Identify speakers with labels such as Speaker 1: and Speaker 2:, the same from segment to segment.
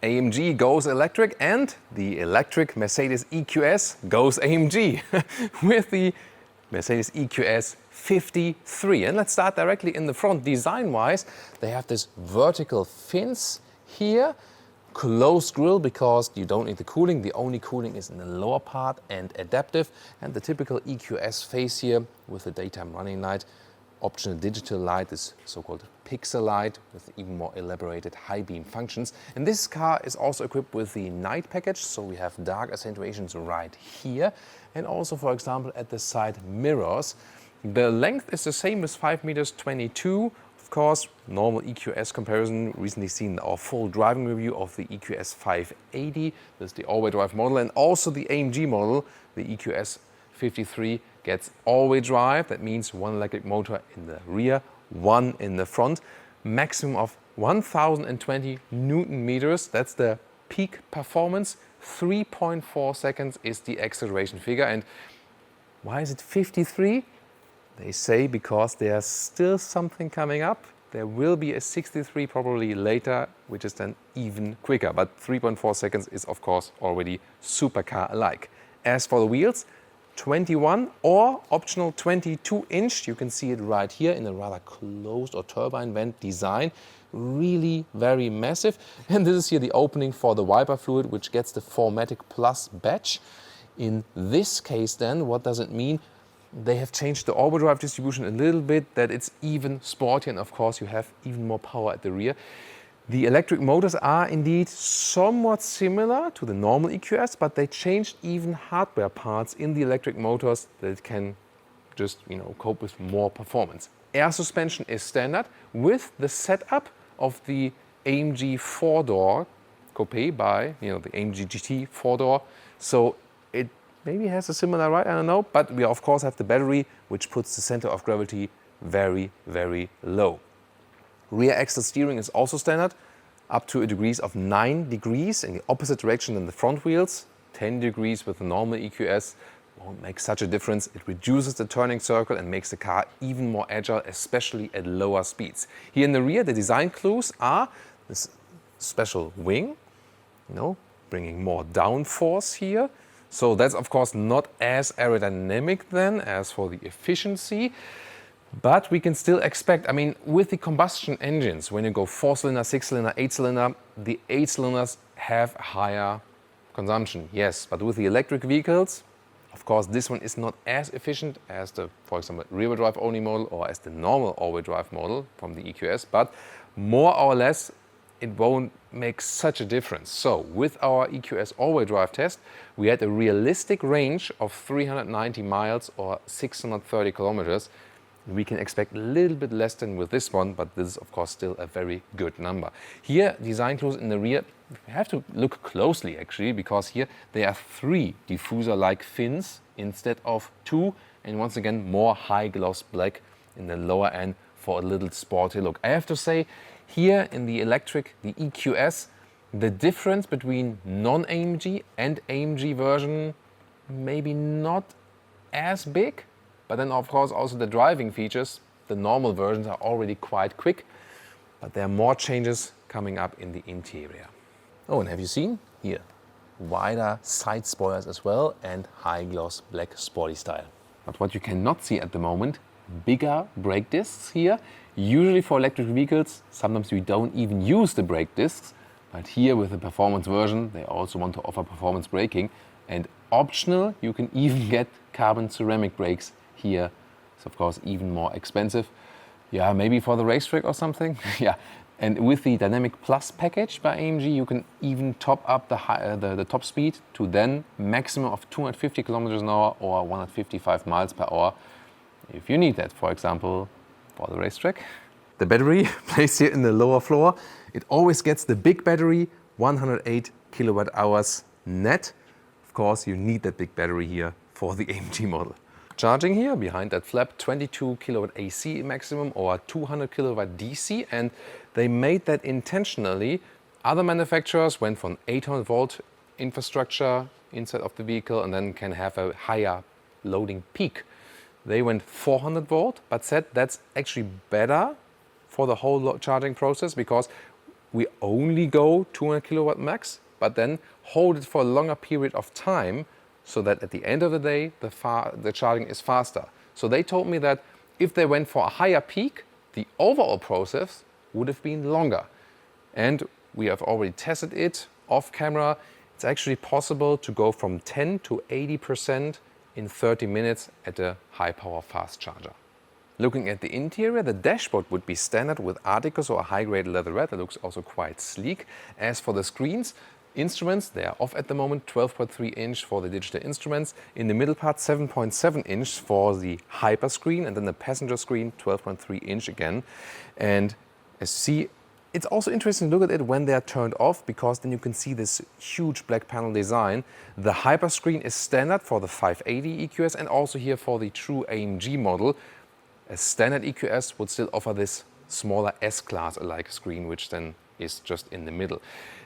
Speaker 1: AMG goes electric and the electric Mercedes EQS goes AMG with the Mercedes EQS 53. And let's start directly in the front. Design-wise, they have this vertical fins here, closed grille because you don't need the cooling. The only cooling is in the lower part and adaptive. And the typical EQS face here with the daytime running light. Optional digital light, this so-called pixel light with even more elaborated high beam functions. And this car is also equipped with the night package, so we have dark accentuations right here and also, for example, at the side mirrors. The length is the same as 5 meters 22. Of course, normal EQS comparison, recently seen our full driving review of the EQS 580. This is the all-wheel drive model, and also the AMG model, the EQS 53, gets all-wheel drive. That means one electric motor in the rear, one in the front. Maximum of 1020 Newton meters. That's the peak performance. 3.4 seconds is the acceleration figure. And why is it 53? They say because there's still something coming up. There will be a 63 probably later, which is then even quicker. But 3.4 seconds is, of course, already supercar-alike. As for the wheels, 21 or optional 22-inch. You can see it right here in a rather closed or turbine vent design. Really very massive. And this is here the opening for the wiper fluid, which gets the 4MATIC Plus badge. In this case then, what does it mean? They have changed the all-wheel drive distribution a little bit, that it's even sporty, and of course you have even more power at the rear. The electric motors are indeed somewhat similar to the normal EQS, but they changed even hardware parts in the electric motors that can just, cope with more performance. Air suspension is standard with the setup of the AMG 4-door coupe by, the AMG GT 4-door. So it maybe has a similar ride, I don't know, but we of course have the battery, which puts the center of gravity very, very low. Rear axle steering is also standard, up to a degrees of 9 degrees in the opposite direction than the front wheels. 10 degrees with the normal EQS won't make such a difference. It reduces the turning circle and makes the car even more agile, especially at lower speeds. Here in the rear, the design clues are this special wing, bringing more downforce here. So that's of course not as aerodynamic then as for the efficiency. But we can still expect, with the combustion engines, when you go 4-cylinder, 6-cylinder, 8-cylinder, the 8 cylinders have higher consumption, yes. But with the electric vehicles, of course, this one is not as efficient as the, for example, rear-wheel drive only model or as the normal all-wheel drive model from the EQS. But more or less, it won't make such a difference. So with our EQS all-wheel drive test, we had a realistic range of 390 miles or 630 kilometers. We can expect a little bit less than with this one, but this is of course still a very good number. Here, design clues in the rear, we have to look closely actually, because here there are 3 diffuser-like fins instead of 2, and once again more high gloss black in the lower end for a little sporty look. I have to say, here in the electric, the EQS, the difference between non-AMG and AMG version maybe not as big. But then, of course, also the driving features, the normal versions are already quite quick, but there are more changes coming up in the interior. Oh, and have you seen? Here, wider side spoilers as well and high gloss black sporty style. But what you cannot see at the moment, bigger brake discs here. Usually for electric vehicles, sometimes we don't even use the brake discs, but here with the performance version, they also want to offer performance braking. And optional, you can even get carbon ceramic brakes. Here, it's of course even more expensive. Yeah, maybe for the racetrack or something. Yeah, and with the Dynamic Plus package by AMG, you can even top up the top speed to then maximum of 250 kilometers an hour or 155 miles per hour, if you need that, for example, for the racetrack. The battery placed here in the lower floor, it always gets the big battery, 108 kilowatt hours net. Of course, you need that big battery here for the AMG model. Charging here behind that flap, 22 kilowatt AC maximum or 200 kilowatt DC, and they made that intentionally. Other manufacturers went for an 800 volt infrastructure inside of the vehicle and then can have a higher loading peak. They went 400 volt, but said that's actually better for the whole charging process, because we only go 200 kilowatt max, but then hold it for a longer period of time so that at the end of the day, the charging is faster. So they told me that if they went for a higher peak, the overall process would have been longer. And we have already tested it off camera. It's actually possible to go from 10 to 80% in 30 minutes at a high power fast charger. Looking at the interior, the dashboard would be standard with Articus or a high-grade leatherette. It looks also quite sleek. As for the screens, instruments, they are off at the moment, 12.3 inch for the digital instruments. In the middle part, 7.7 inch for the hyper screen, and then the passenger screen, 12.3 inch again. And as you see, it's also interesting to look at it when they are turned off, because then you can see this huge black panel design. The hyper screen is standard for the 580 EQS and also here for the true AMG model. A standard EQS would still offer this smaller S-Class-alike screen, which then is just in the middle.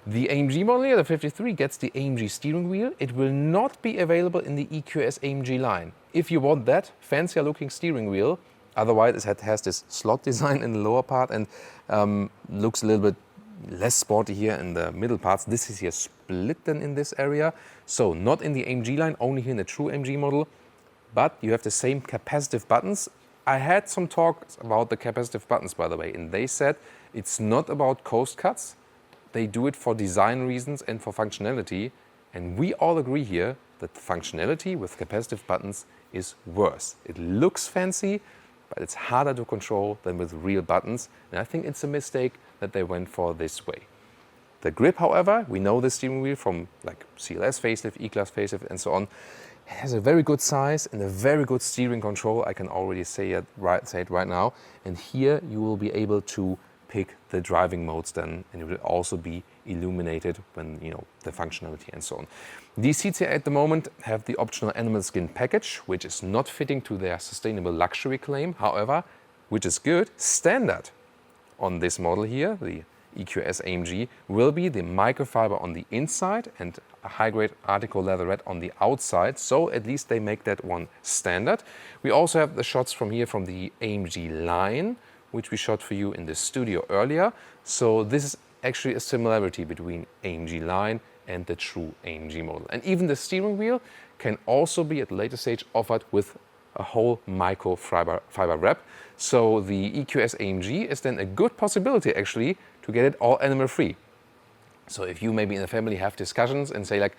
Speaker 1: The AMG model here, the 53, gets the AMG steering wheel. It will not be available in the EQS AMG line. If you want that fancier looking steering wheel, otherwise it has this slot design in the lower part and looks a little bit less sporty here in the middle parts. This is here split then in this area. So not in the AMG line, only here in the true AMG model, but you have the same capacitive buttons. I had some talks about the capacitive buttons, by the way, and they said it's not about coast cuts. They do it for design reasons and for functionality. And we all agree here that the functionality with capacitive buttons is worse. It looks fancy, but it's harder to control than with real buttons. And I think it's a mistake that they went for this way. The grip, however, we know the steering wheel from like CLS facelift, E-Class facelift, and so on. It has a very good size and a very good steering control. I can already say it right now. And here you will be able to pick the driving modes then, and it will also be illuminated when, you know, the functionality and so on. These seats here at the moment have the optional animal skin package, which is not fitting to their sustainable luxury claim. However, which is good, standard on this model here, the EQS AMG, will be the microfiber on the inside and a high-grade Artico leatherette on the outside. So at least they make that one standard. We also have the shots from here from the AMG line, which we shot for you in the studio earlier. So this is actually a similarity between AMG line and the true AMG model. And even the steering wheel can also be at a later stage offered with a whole microfiber wrap. So the EQS AMG is then a good possibility actually to get it all animal free. So if you maybe in the family have discussions and say like,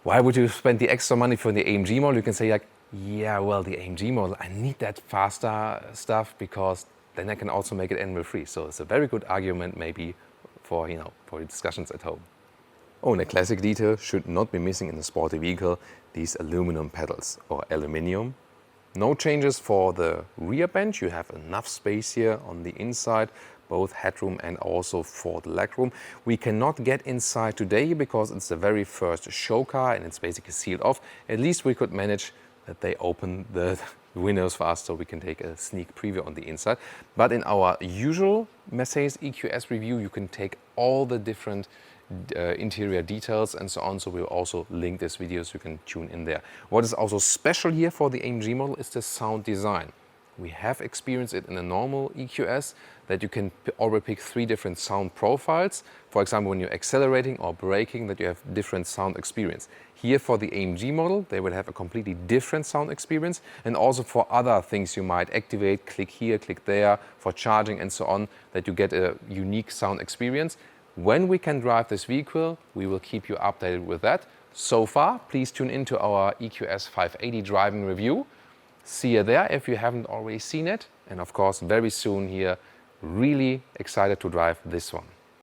Speaker 1: why would you spend the extra money for the AMG model? You can say like, yeah, well, the AMG model, I need that faster stuff because then I can also make it animal free. So it's a very good argument maybe for, you know, for discussions at home. Oh, and a classic detail should not be missing in a sporty vehicle, these aluminum pedals or aluminium. No changes for the rear bench. You have enough space here on the inside, both headroom and also for the legroom. We cannot get inside today because it's the very first show car and it's basically sealed off. At least we could manage that they open the windows for us so we can take a sneak preview on the inside. But in our usual Mercedes EQS review, you can take all the different interior details and so on. So we'll also link this video so you can tune in there. What is also special here for the AMG model is the sound design. We have experienced it in a normal EQS that you can already pick 3 different sound profiles. For example, when you're accelerating or braking, that you have different sound experience. Here for the AMG model, they will have a completely different sound experience. And also for other things you might activate, click here, click there, for charging and so on, that you get a unique sound experience. When we can drive this vehicle, we will keep you updated with that. So far, please tune into our EQS 580 driving review. See you there if you haven't already seen it. And of course, very soon here, really excited to drive this one.